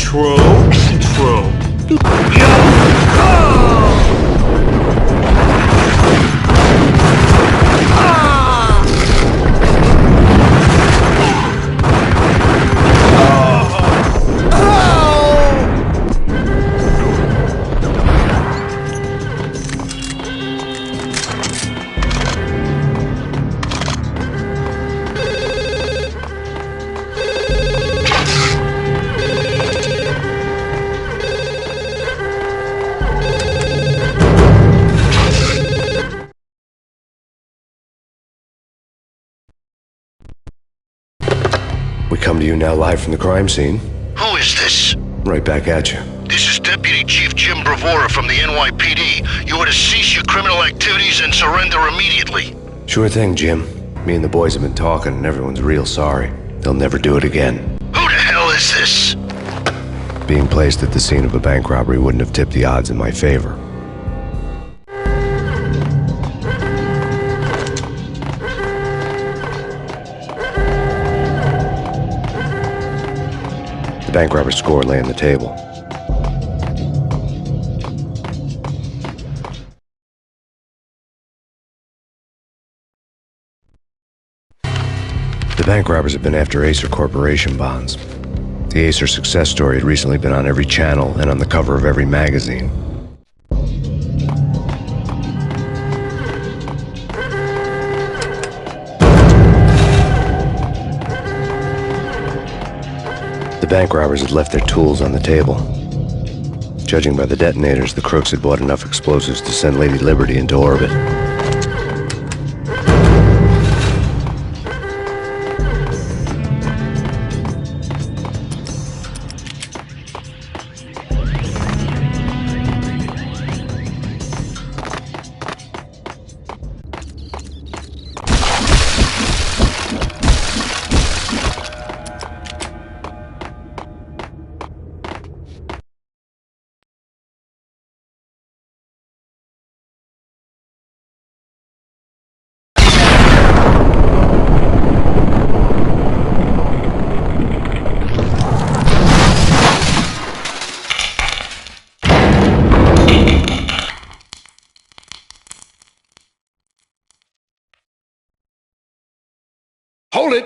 Intro. We come to you now live from the crime scene. Who is this? Right back at you. This is Deputy Chief Jim Bravura from the NYPD. You are to cease your criminal activities and surrender immediately. Sure thing, Jim. Me and the boys have been talking and everyone's real sorry. They'll never do it again. Who the hell is this? Being placed at the scene of a bank robbery wouldn't have tipped the odds in my favor. The bank robber's score lay on the table. The bank robbers have been after Acer Corporation bonds. The Acer success story had recently been on every channel and on the cover of every magazine. The bank robbers had left their tools on the table. Judging by the detonators, the crooks had bought enough explosives to send Lady Liberty into orbit. Hold it!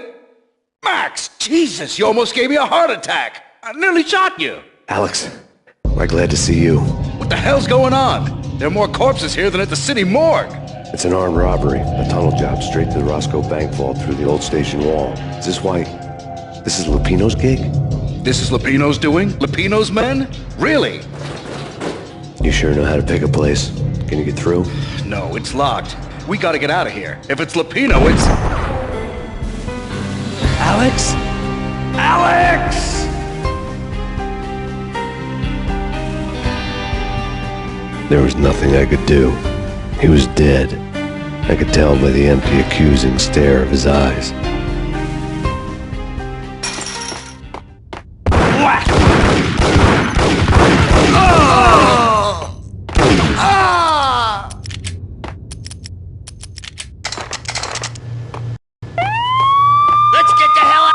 Max! Jesus, you almost gave me a heart attack! I nearly shot you! Alex, we're glad to see you. What the hell's going on? There are more corpses here than at the city morgue! It's an armed robbery, a tunnel job straight to the Roscoe Bank vault through the old station wall. Is this why... this is Lupino's gig? This is Lupino's doing? Lupino's men? Really? You sure know how to pick a place. Can you get through? No, it's locked. We gotta get out of here. If it's Lupino, it's... Alex? Alex! There was nothing I could do. He was dead. I could tell by the empty, accusing stare of his eyes. Whack! Let's get the hell out!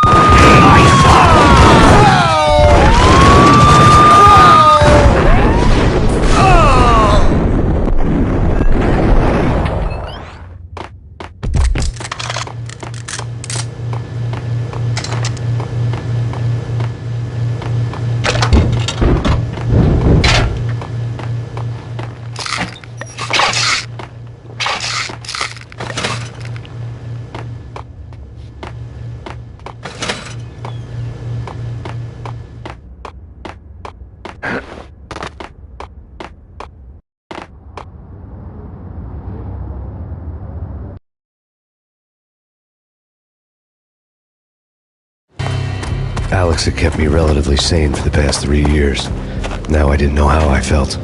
Alex had kept me relatively sane for the past 3 years. Now I didn't know how I felt.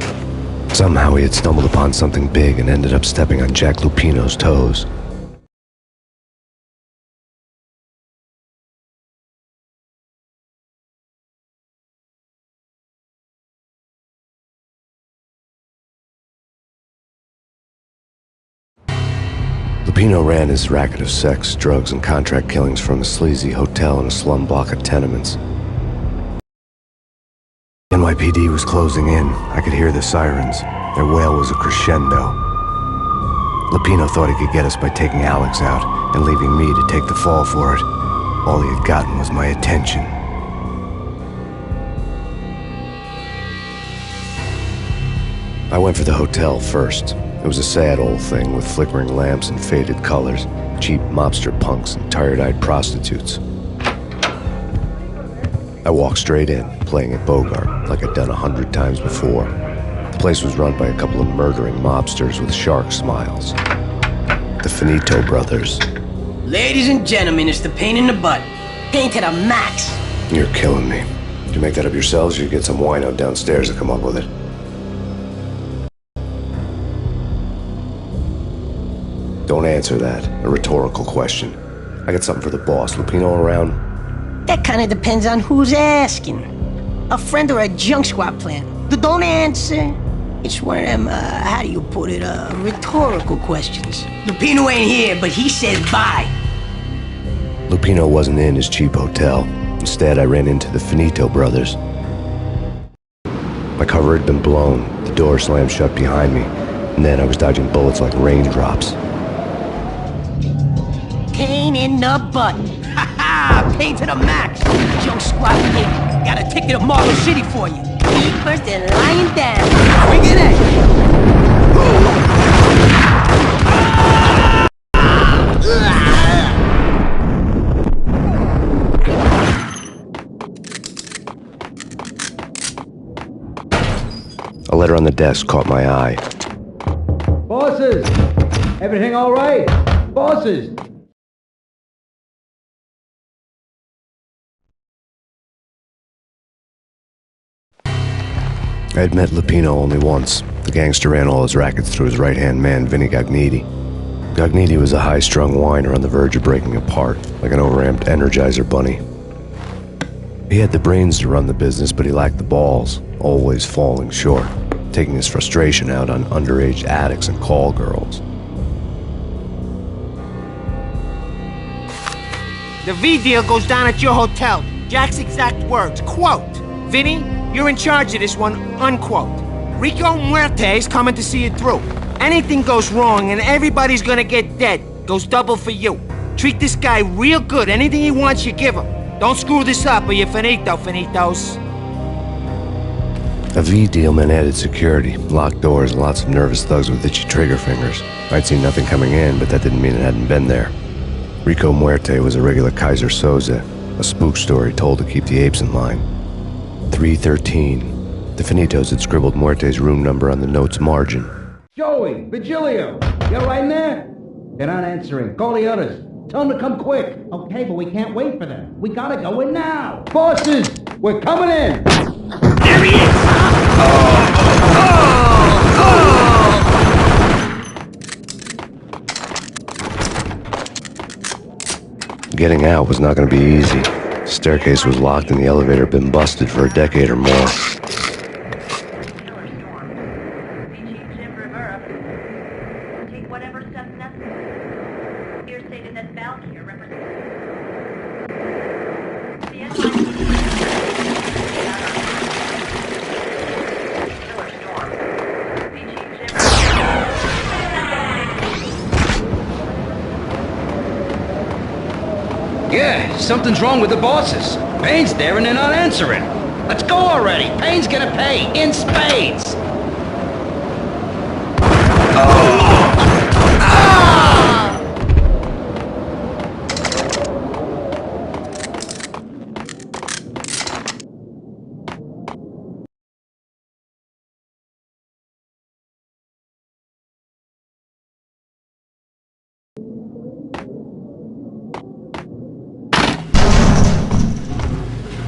Somehow he had stumbled upon something big and ended up stepping on Jack Lupino's toes. Lupino ran his racket of sex, drugs, and contract killings from a sleazy hotel in a slum block of tenements. NYPD was closing in. I could hear the sirens. Their wail was a crescendo. Lupino thought he could get us by taking Alex out and leaving me to take the fall for it. All he had gotten was my attention. I went for the hotel first. It was a sad old thing with flickering lamps and faded colors, cheap mobster punks and tired-eyed prostitutes. I walked straight in, playing at Bogart, like I'd done 100 times before. The place was run by a couple of murdering mobsters with shark smiles. The Finito brothers. Ladies and gentlemen, it's the pain in the butt. Pain to the max. You're killing me. Did you make that up yourselves, or you get some wino downstairs to come up with it? Don't answer that. A rhetorical question. I got something for the boss. Lupino around? That kind of depends on who's asking. A friend or a junk squad plan. Don't answer. It's one of them, how do you put it, rhetorical questions. Lupino ain't here, but he says bye. Lupino wasn't in his cheap hotel. Instead, I ran into the Finito brothers. My cover had been blown. The door slammed shut behind me. And then I was dodging bullets like raindrops. Pain in the butt. Ha ha! Pain to the max. Junk squad pig. Got a ticket to Marble City for you. Feet first and lying down. Bring it in. A letter on the desk caught my eye. Bosses! Everything all right? Bosses! I had met Lupino only once. The gangster ran all his rackets through his right-hand man, Vinny Gagniti. Gagniti was a high-strung whiner on the verge of breaking apart, like an overamped Energizer bunny. He had the brains to run the business, but he lacked the balls, always falling short, taking his frustration out on underage addicts and call girls. The V deal goes down at your hotel. Jack's exact words, quote, "Vinny, you're in charge of this one," unquote. Rico Muerte's coming to see it through. Anything goes wrong and everybody's gonna get dead, goes double for you. Treat this guy real good. Anything he wants, you give him. Don't screw this up or you're finito, finitos. A V deal meant added security, locked doors, and lots of nervous thugs with itchy trigger fingers. I'd seen nothing coming in, but that didn't mean it hadn't been there. Rico Muerte was a regular Kaiser Soze, a spook story told to keep the apes in line. 313. The Finitos had scribbled Muerte's room number on the note's margin. Joey! Vigilio! You right in there? They're not answering. Call the others. Tell them to come quick. Okay, but we can't wait for them. We gotta go in now. Bosses! We're coming in! There he is! Getting out was not going to be easy. The staircase was locked and the elevator had been busted for a decade or more. Take whatever steps necessary. Here stated that Valkyrie represents Yeah, something's wrong with the bosses. Payne's there and they're not answering. Let's go already. Payne's gonna pay in spades.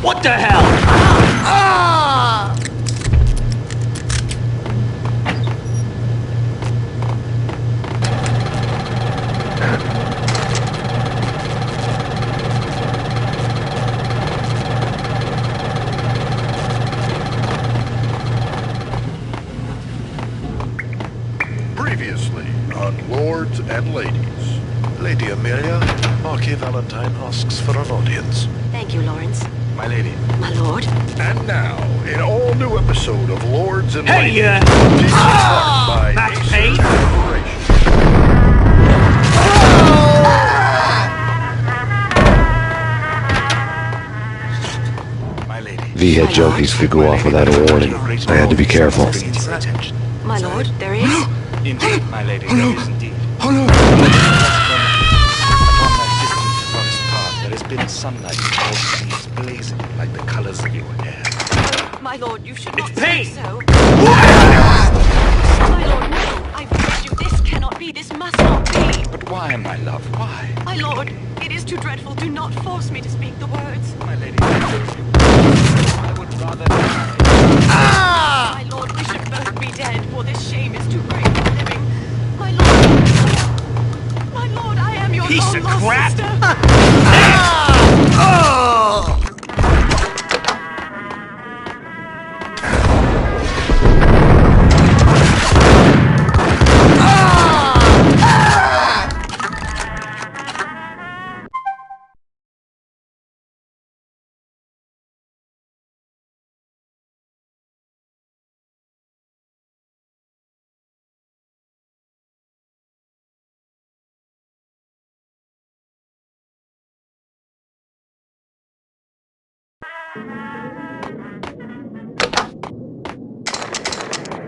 What the hell? Previously on Lords and Ladies. Lady Amelia, Marquis Valentine asks for an audience. Thank you, Lawrence. My lady. My lord. And now, an all-new episode of Lords and Ladies. Heya! By MaxPayne! Corporation. My lady. V-head junkies could go off without a warning. I had to be careful. My lord, there is. Indeed, my lady, there is indeed. Oh no! Upon that distant forest path, there has been sunlight and all trees blazing like the colors of your hair. My lord, you should not It's say Payne! so. My lord, no. I beg you, this cannot be. This must not be. But why, my love, why? My lord, it is too dreadful. Do not force me to speak the words. My lady, I would rather die. My lord, we should both be dead, for this shame is too great for living. My lord, I am your Piece of long-lost crap! sister.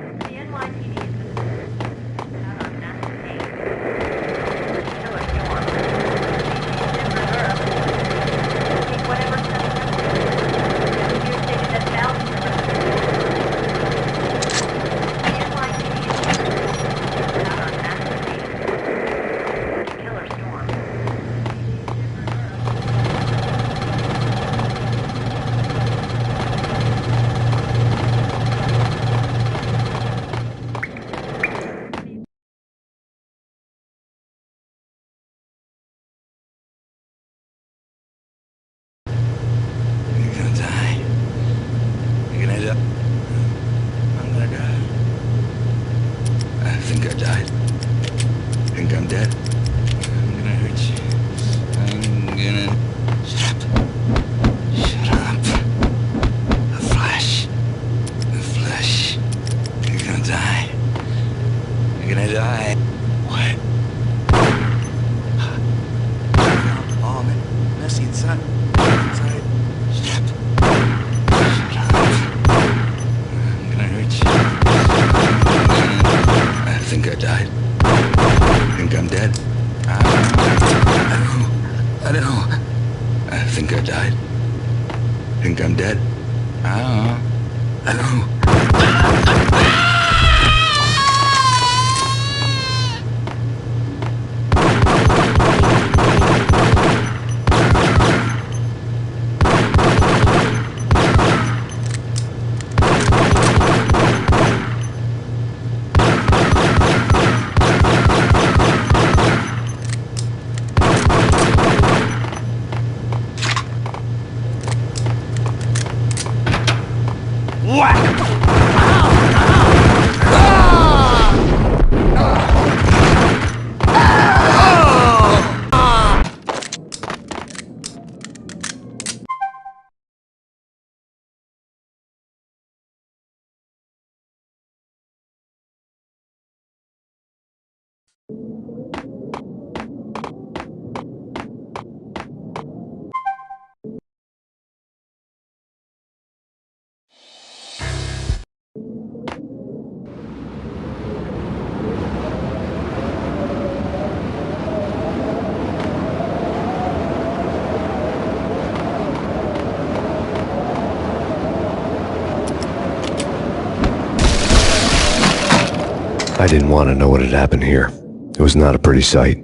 The NYPD is out on MaxPayne. Killer storm. Jim Reserve. Take whatever steps necessary. You're stated that Valley The NYPD is out on MaxPayne. Killer storm. You're gonna die. You're gonna die. I'm gonna die. I think I died. Think I'm dead. I'm gonna hurt you. I'm gonna... Shut up. Shut up. The flesh. The flesh. You're gonna die. You're gonna die. What? Oh, man. Messy inside. Inside. Shut up. Shut up. I'm gonna hurt you. I think I died. Think I'm dead. I know. I think I died. Think I'm dead. I know. I didn't want to know what had happened here. It was not a pretty sight.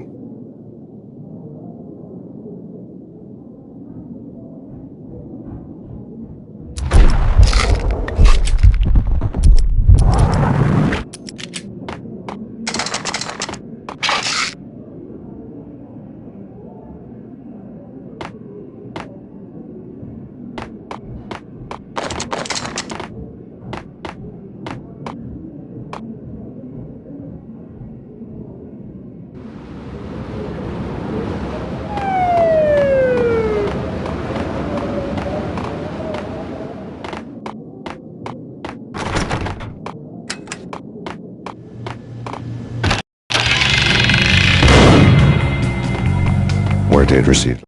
Muerte had received.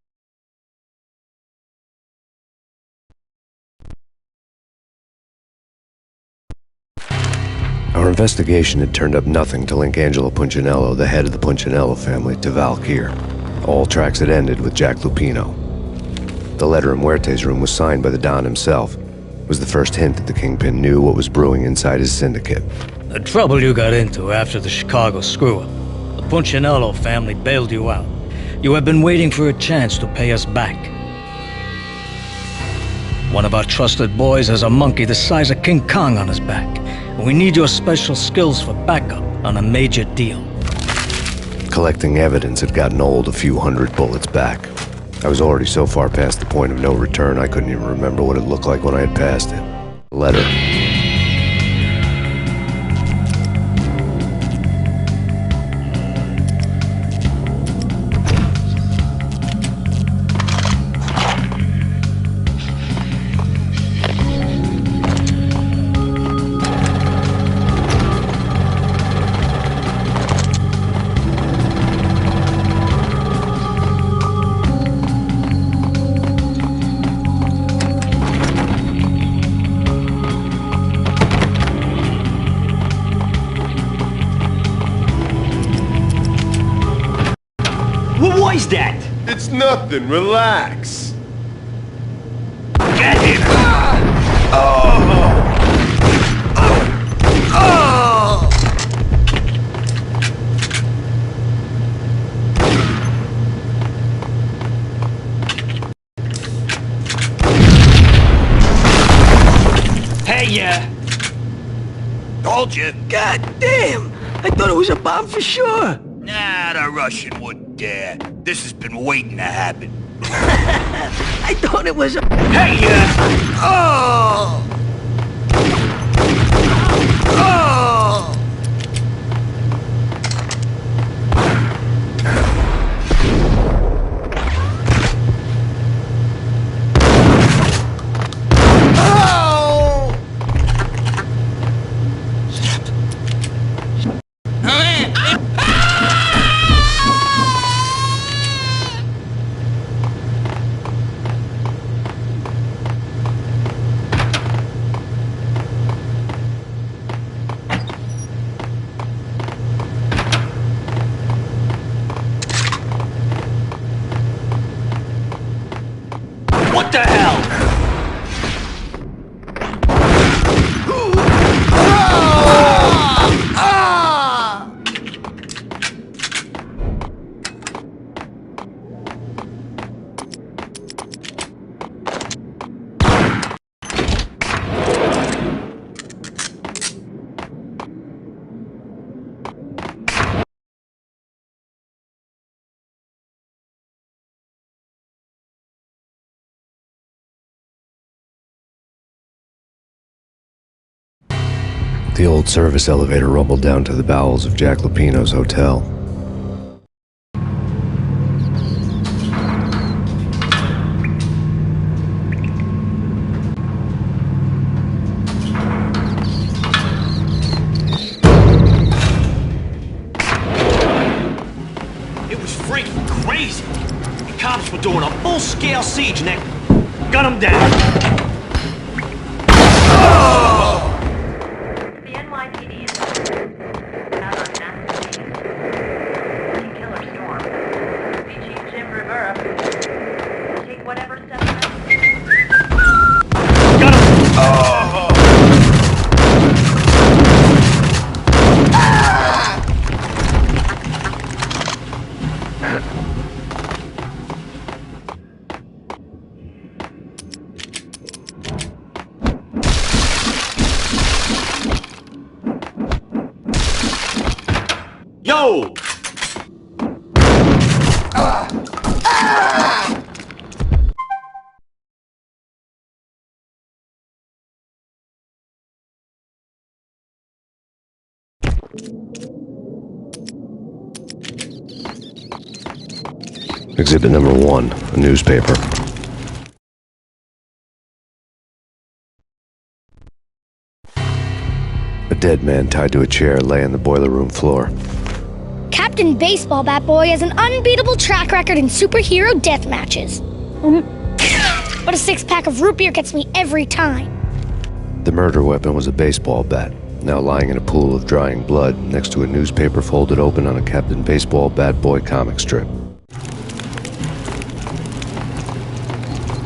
Our investigation had turned up nothing to link Angelo Punchinello, the head of the Punchinello family, to Val Kier. All tracks had ended with Jack Lupino. The letter in Muerte's room was signed by the Don himself. It was the first hint that the Kingpin knew what was brewing inside his syndicate. The trouble you got into after the Chicago screw-up. The Punchinello family bailed you out. You have been waiting for a chance to pay us back. One of our trusted boys has a monkey the size of King Kong on his back. We need your special skills for backup on a major deal. Collecting evidence had gotten old a few hundred bullets back. I was already so far past the point of no return I couldn't even remember what it looked like when I had passed it. A letter. What is that? It's nothing, relax. Get him! Heya! Told you. God damn! I thought it was a bomb for sure. Nah, the Russian wouldn't dare. This has been waiting to happen. I thought it was a... Heya! Oh! Oh! What the hell? The old service elevator rumbled down to the bowels of Jack Lupino's hotel. It was freaking crazy. The cops were doing a full-scale siege and they gun them down. The NYPD is out on an active killer storm. Chief Jim Rivera, take whatever steps necessary. Got him! Yo! Exhibit number 1, a newspaper. A dead man tied to a chair lay on the boiler room floor. Captain Baseball Bat Boy has an unbeatable track record in superhero death matches. But a six-pack of root beer gets me every time. The murder weapon was a baseball bat, now lying in a pool of drying blood next to a newspaper folded open on a Captain Baseball Bat Boy comic strip.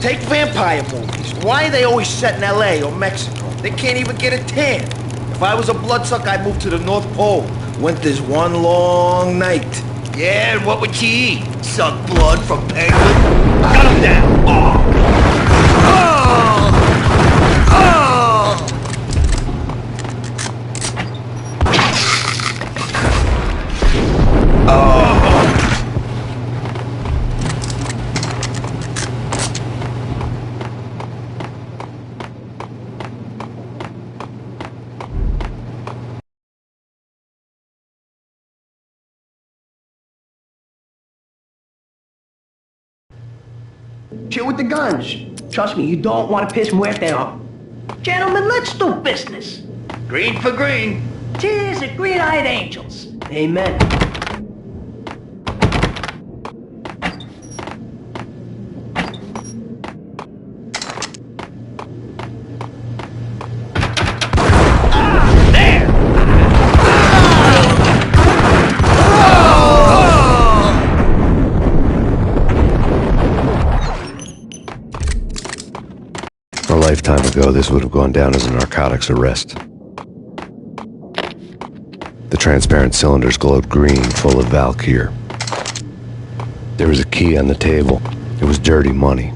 Take vampire movies. Why are they always set in LA or Mexico? They can't even get a tan. If I was a bloodsucker, I'd move to the North Pole. Winter's one long night. Yeah, and what would you eat? Suck blood from penguins? Cut him down! Chill with the guns. Trust me, you don't want to piss Muerte off. Gentlemen, let's do business. Green for green. Cheers to green-eyed angels. Amen. A lifetime ago, this would have gone down as a narcotics arrest. The transparent cylinders glowed green, full of Valkyr. There was a key on the table. It was dirty money.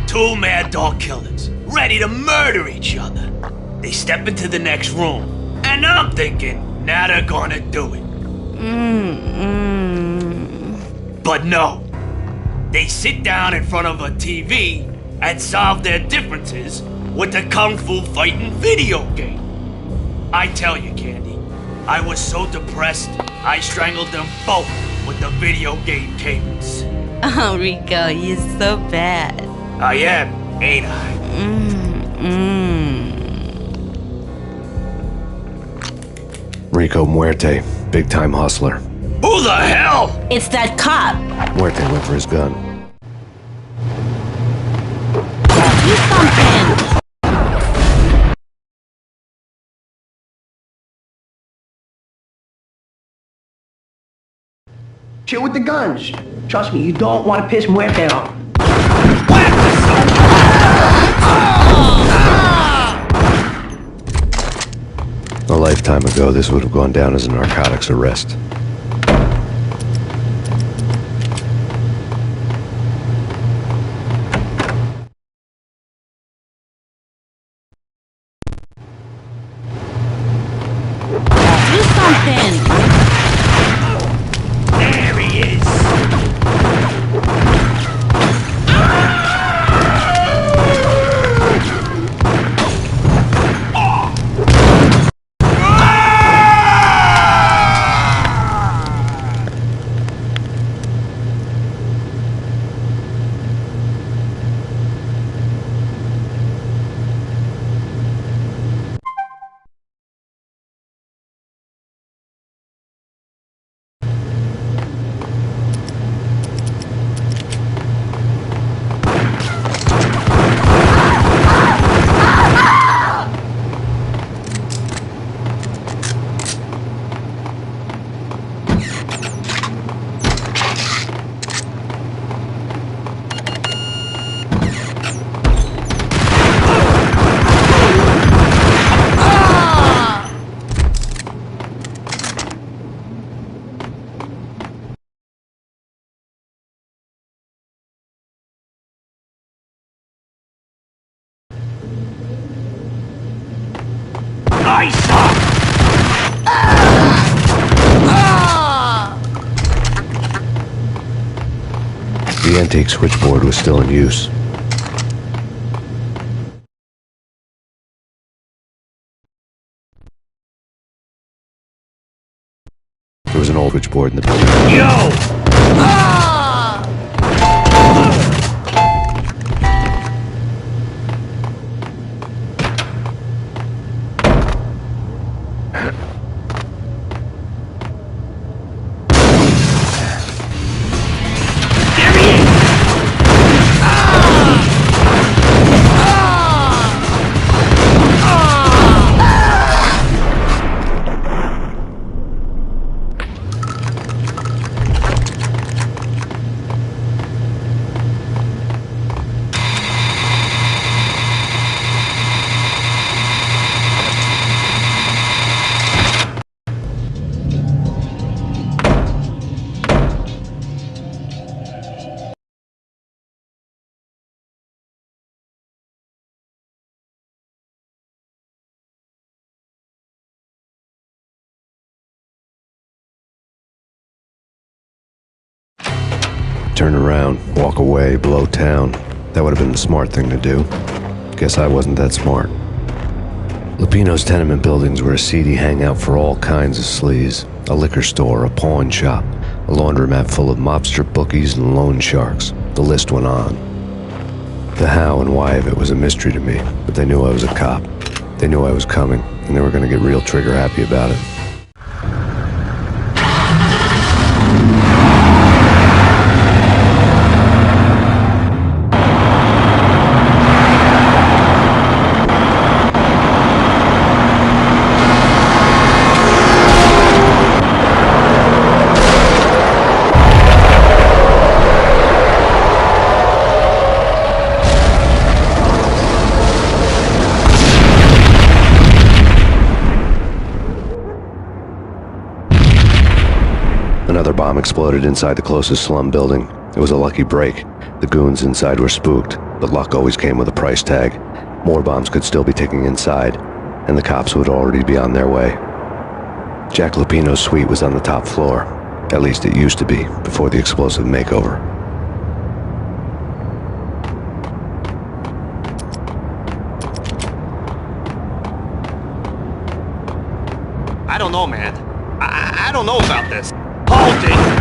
Two mad dog killers, ready to murder each other. They step into the next room, and I'm thinking, now they're gonna do it. But no. They sit down in front of a TV and solve their differences with a kung fu fighting video game. I tell you, Candy, I was so depressed, I strangled them both with the video game cables. Oh, Rico, you're so bad. I am, ain't I? Rico Muerte, big-time hustler. Who the hell? It's that cop. Muerte went for his gun. Do something. Chill with the guns. Trust me, you don't want to piss Muerte off. A lifetime ago, this would have gone down as a narcotics arrest. Do something. antique switchboard was still in use. There was an old switchboard in the building. Yo! Turn around, walk away, blow town. That would have been the smart thing to do. Guess I wasn't that smart. Lupino's tenement buildings were a seedy hangout for all kinds of sleaze. A liquor store, a pawn shop, a laundromat full of mobster bookies and loan sharks. The list went on. The how and why of it was a mystery to me, but they knew I was a cop. They knew I was coming, and they were going to get real trigger happy about it. Another bomb exploded inside the closest slum building. It was a lucky break. The goons inside were spooked, but luck always came with a price tag. More bombs could still be ticking inside, and the cops would already be on their way. Jack Lupino's suite was on the top floor. At least it used to be, before the explosive makeover. I don't know, man. I don't know about this. Hold it!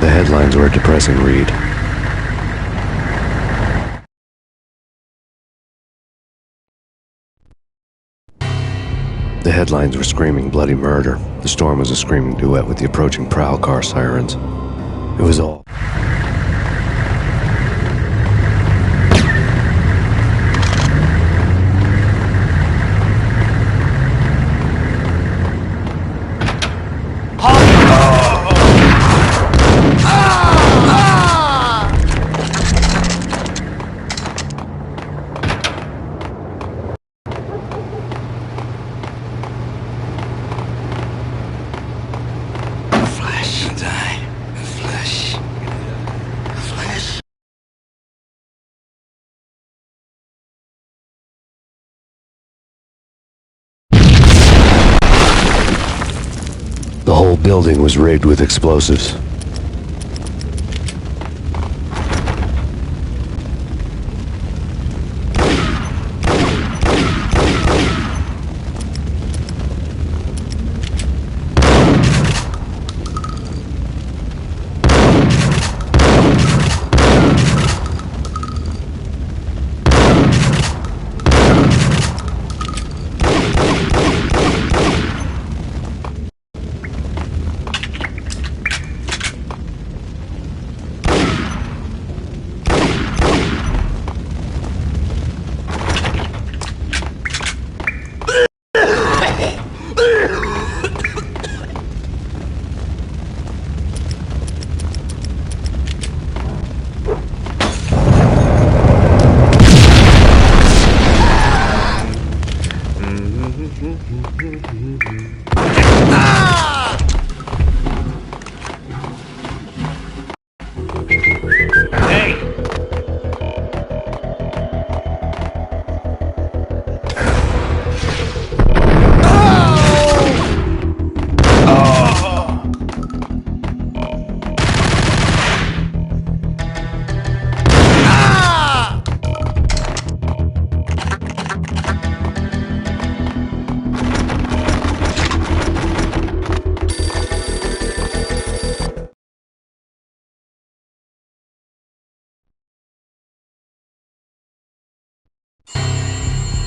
The headlines were a depressing read. The headlines were screaming bloody murder. The storm was a screaming duet with the approaching prowl car sirens. It was all... The whole building was rigged with explosives.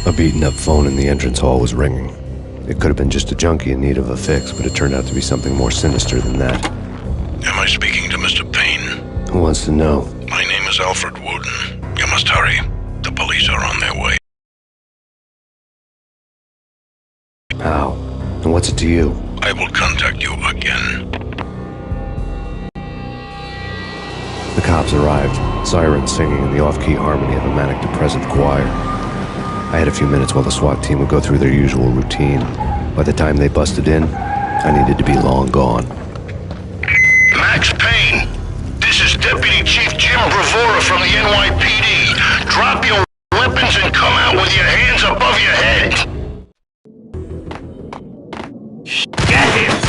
A beaten-up phone in the entrance hall was ringing. It could have been just a junkie in need of a fix, but it turned out to be something more sinister than that. Am I speaking to Mr. Payne? Who wants to know? My name is Alfred Wooden. You must hurry. The police are on their way. How? And what's it to you? I will contact you again. The cops arrived, sirens singing in the off-key harmony of a manic-depressive choir. I had a few minutes while the SWAT team would go through their usual routine. By the time they busted in, I needed to be long gone. MaxPayne, this is Deputy Chief Jim Bravura from the NYPD. Drop your weapons and come out with your hands above your head. Get him!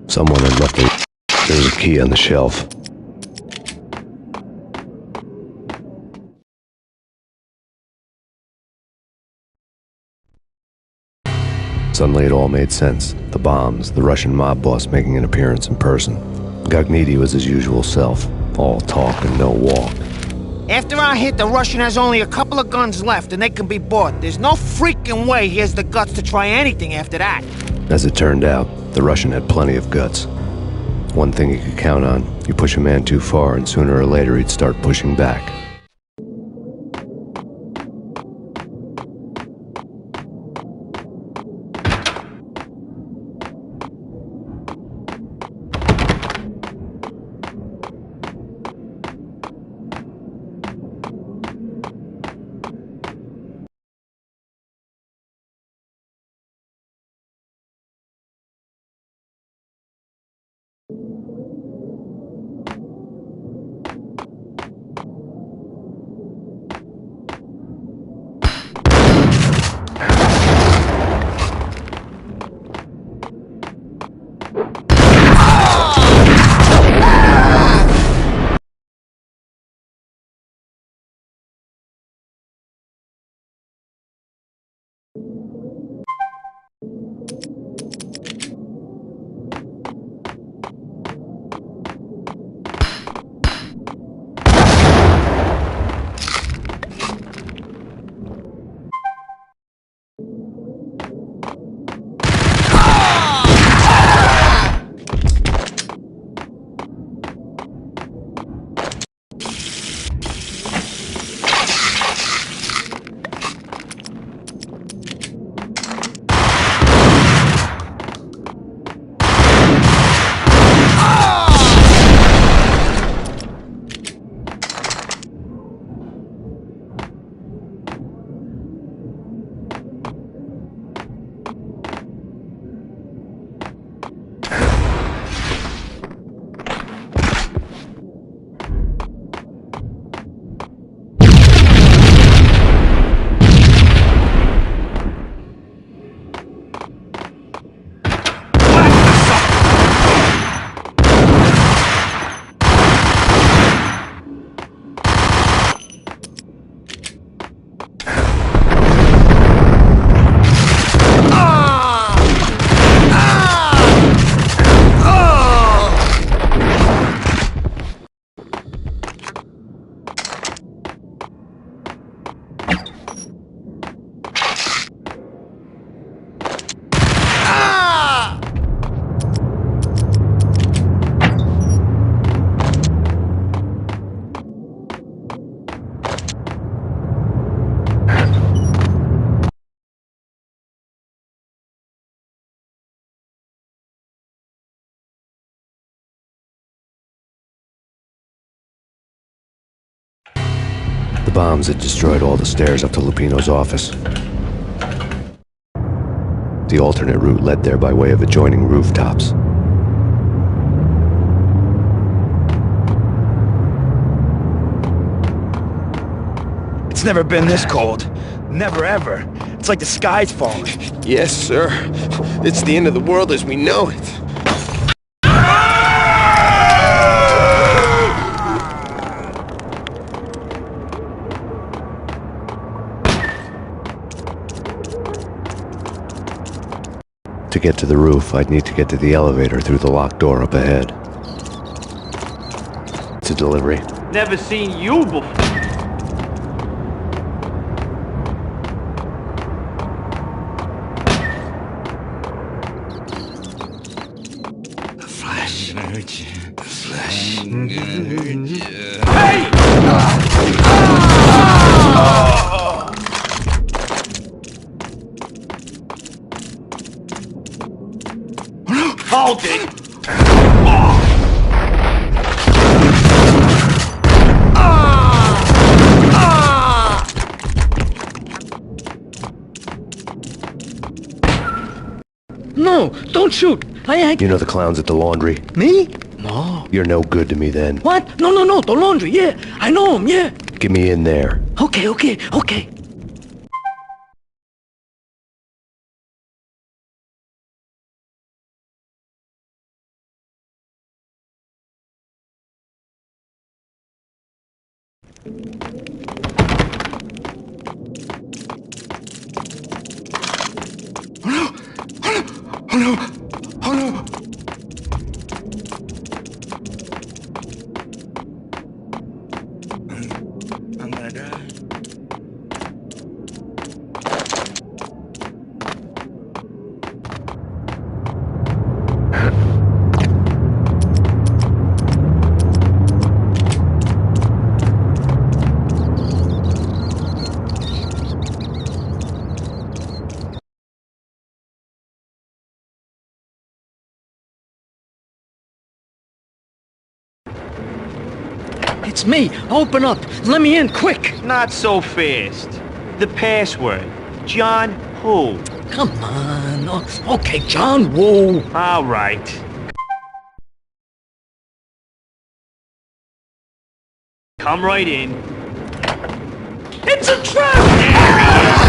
Someone had left it. There was a key on the shelf. Suddenly it all made sense. The bombs, the Russian mob boss making an appearance in person. Gagnidi was his usual self. All talk and no walk. After our hit, the Russian has only a couple of guns left and they can be bought. There's no freaking way he has the guts to try anything after that. As it turned out, the Russian had plenty of guts. One thing you could count on, you push a man too far and sooner or later he'd start pushing back. The bombs had destroyed all the stairs up to Lupino's office. The alternate route led there by way of adjoining rooftops. It's never been this cold. Never ever. It's like the sky's falling. Yes, sir. It's the end of the world as we know it. To get to the roof, I'd need to get to the elevator through the locked door up ahead. It's a delivery. Never seen you before. Hold it! No, don't shoot. You know the clowns at the laundry? Me? No. You're no good to me then. What? No, the laundry, yeah. I know him, yeah. Get me in there. Okay. Oh no! I'm gonna die. It's me. Open up. Let me in, quick. Not so fast. The password. John who? Come on. Okay, John Woo. All right. Come right in. It's a trap! There he is!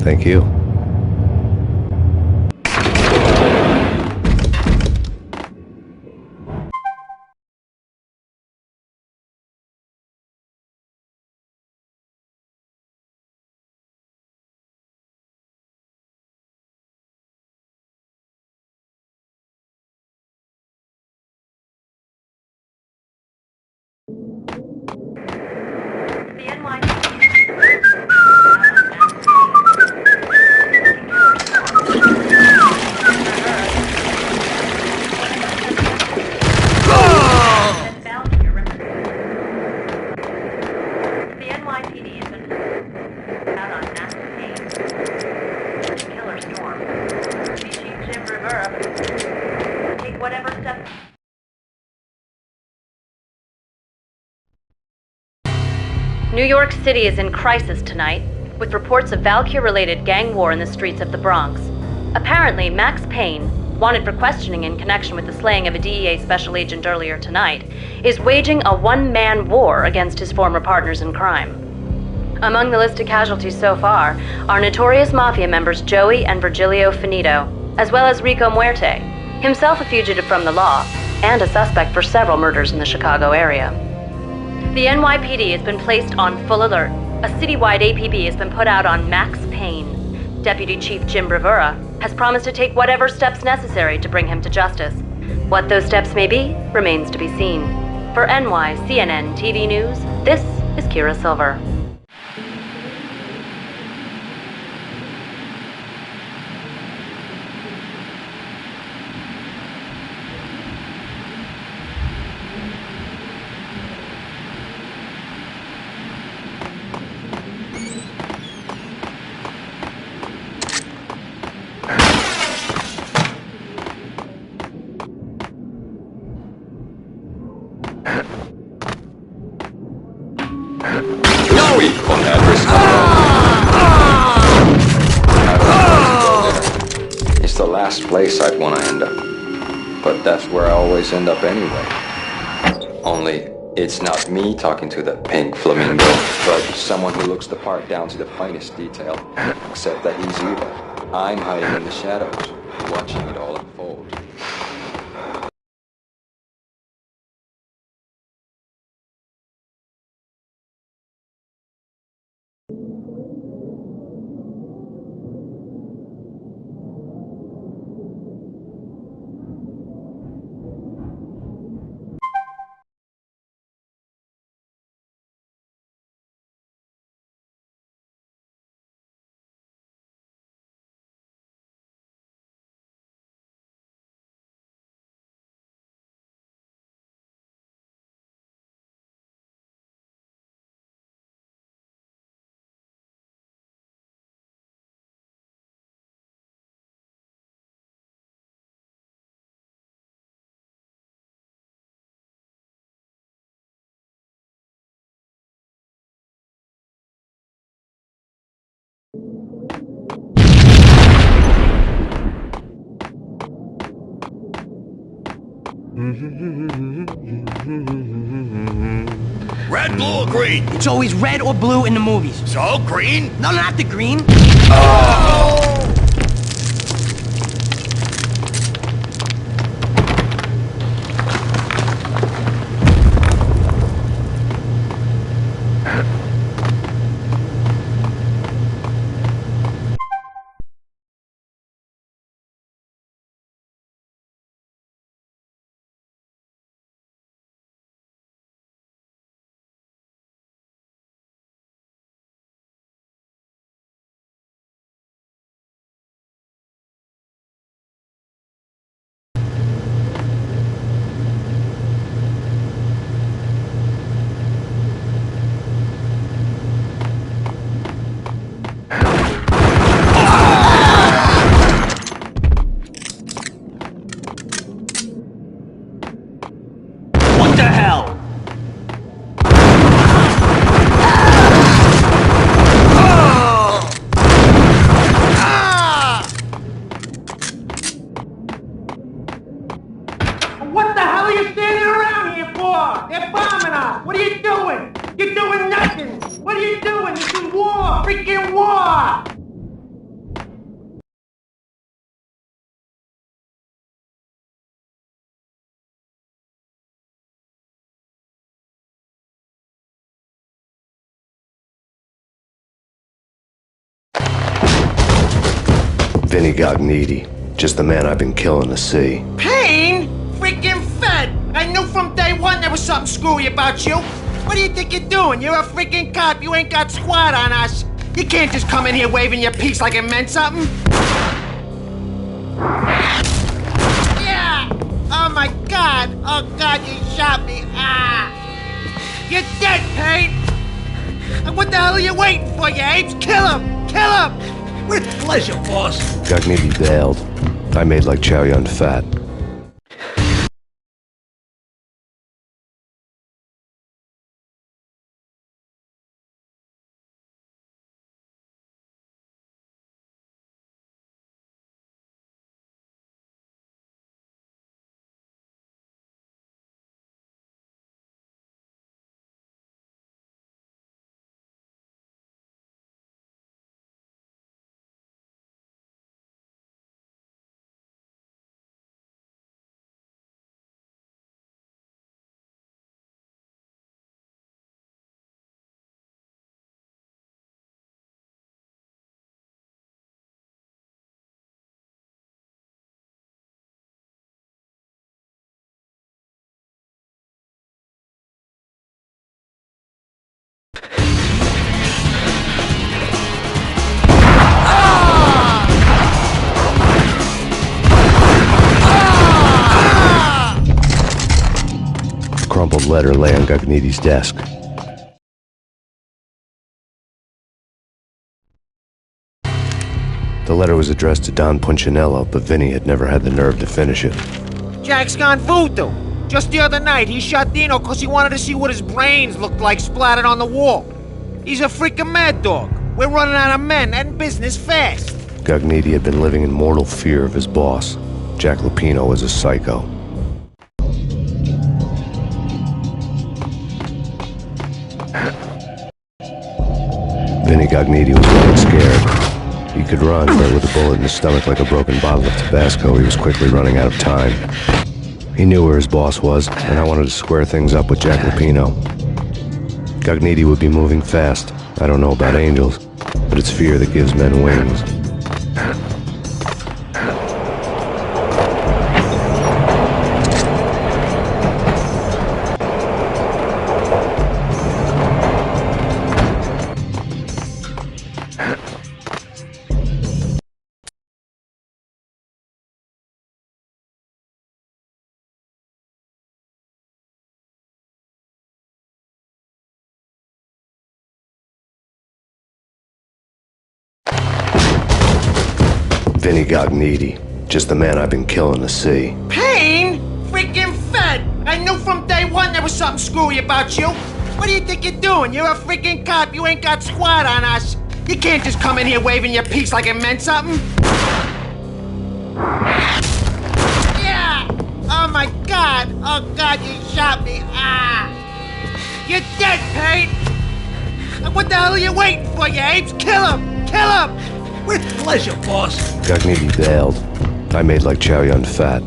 Thank you. The NYPD. The NYPD has been out on MaxPayne. Killer Storm. Chief Jim Rivera. Take whatever steps. New York City is in crisis tonight, with reports of Valkyrie-related gang war in the streets of the Bronx. Apparently, MaxPayne, wanted for questioning in connection with the slaying of a DEA special agent earlier tonight, is waging a one-man war against his former partners in crime. Among the listed casualties so far are notorious mafia members Joey and Virgilio Finito, as well as Rico Muerte, himself a fugitive from the law, and a suspect for several murders in the Chicago area. The NYPD has been placed on full alert. A citywide APB has been put out on MaxPayne. Deputy Chief Jim Rivera has promised to take whatever steps necessary to bring him to justice. What those steps may be remains to be seen. For NYCNN TV News, this is Kira Silver. weak on address number. It's the last place I'd want to end up. But that's where I always end up anyway. Only, it's not me talking to the pink flamingo, but someone who looks the part down to the finest detail. Except that he's evil. I'm hiding in the shadows, watching it all unfold. Red, blue, or green? It's always red or blue in the movies. So, green? No, not the green. Oh! What the hell? What the hell are you standing around here for? They're bombing us. What are you doing? You're doing nothing. What are you doing? This is war. Freaking war. Vinny Gognitti, just the man I've been killing to see. Payne? Freaking Fed! I knew from day one there was something screwy about you. What do you think you're doing? You're a freaking cop. You ain't got squad on us. You can't just come in here waving your piece like it meant something. Yeah! Oh my God! Oh God, you shot me! Ah! You're dead, Payne! And what the hell are you waiting for, you apes? Kill him! Kill him! With pleasure, boss. Gognitti bailed. I made like Chow Yun Fat. Crumpled letter lay on Gognitti's desk. The letter was addressed to Don Punchinello, but Vinny had never had the nerve to finish it. Jack's gone voodoo. Just the other night, he shot Dino because he wanted to see what his brains looked like splattered on the wall. He's a freaking mad dog. We're running out of men and business fast. Gognitti had been living in mortal fear of his boss. Jack Lupino was a psycho. Vinny Gognitti was running scared. He could run, but with a bullet in his stomach like a broken bottle of Tabasco, he was quickly running out of time. He knew where his boss was, and I wanted to square things up with Jack Lupino. Gognitti would be moving fast. I don't know about angels, but it's fear that gives men wings. Vinny Gognitti, just the man I've been killing to see. Payne? Freaking fed! I knew from day one there was something screwy about you. What do you think you're doing? You're a freaking cop. You ain't got squad on us. You can't just come in here waving your piece like it meant something. Yeah! Oh my God! Oh God, you shot me! Ah! You're dead, Payne! What the hell are you waiting for, you apes? Kill him! Kill him! With pleasure, boss. Gognitti bailed. I made like Chow Yun Fat.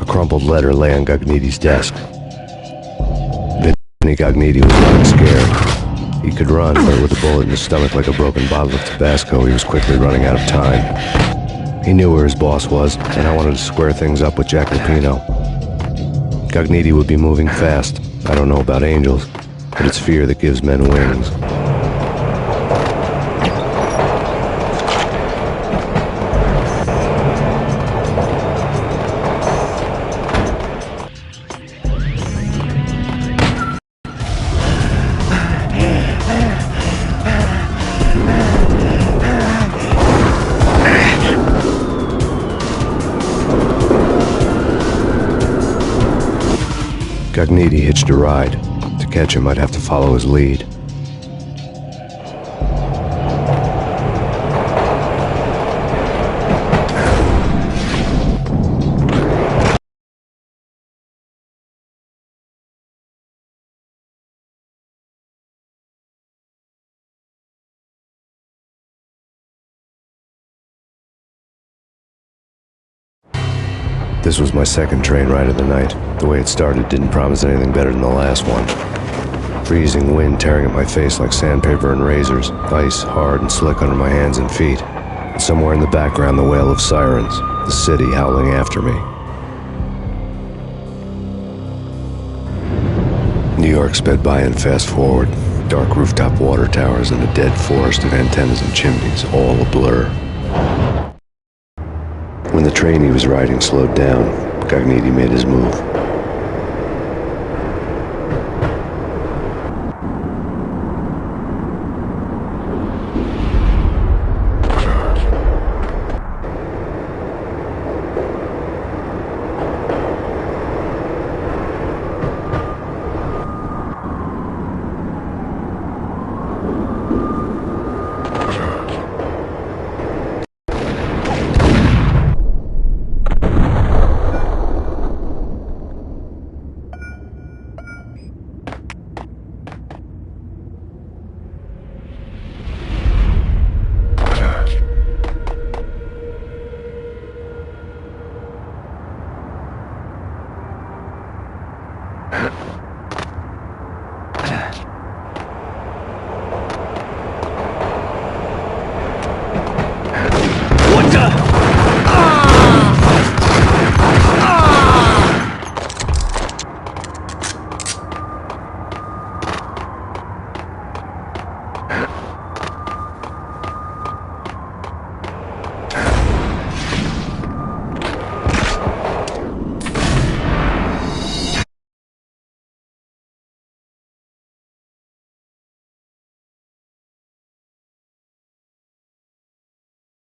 A crumpled letter lay on Gognitti's desk. Vinny Gognitti was running scared. He could run, but with a bullet in his stomach like a broken bottle of Tabasco, he was quickly running out of time. He knew where his boss was, and I wanted to square things up with Jack Lupino. Gognitti would be moving fast. I don't know about angels, but it's fear that gives men wings. Gognitti hitched a ride. To catch him, I'd have to follow his lead. This was my second train ride of the night. The way it started didn't promise anything better than the last one. Freezing wind tearing at my face like sandpaper and razors, ice hard and slick under my hands and feet. And somewhere in the background, the wail of sirens, the city howling after me. New York sped by in fast forward. Dark rooftop water towers and a dead forest of antennas and chimneys, all a blur. When the train he was riding slowed down, Gognitti made his move.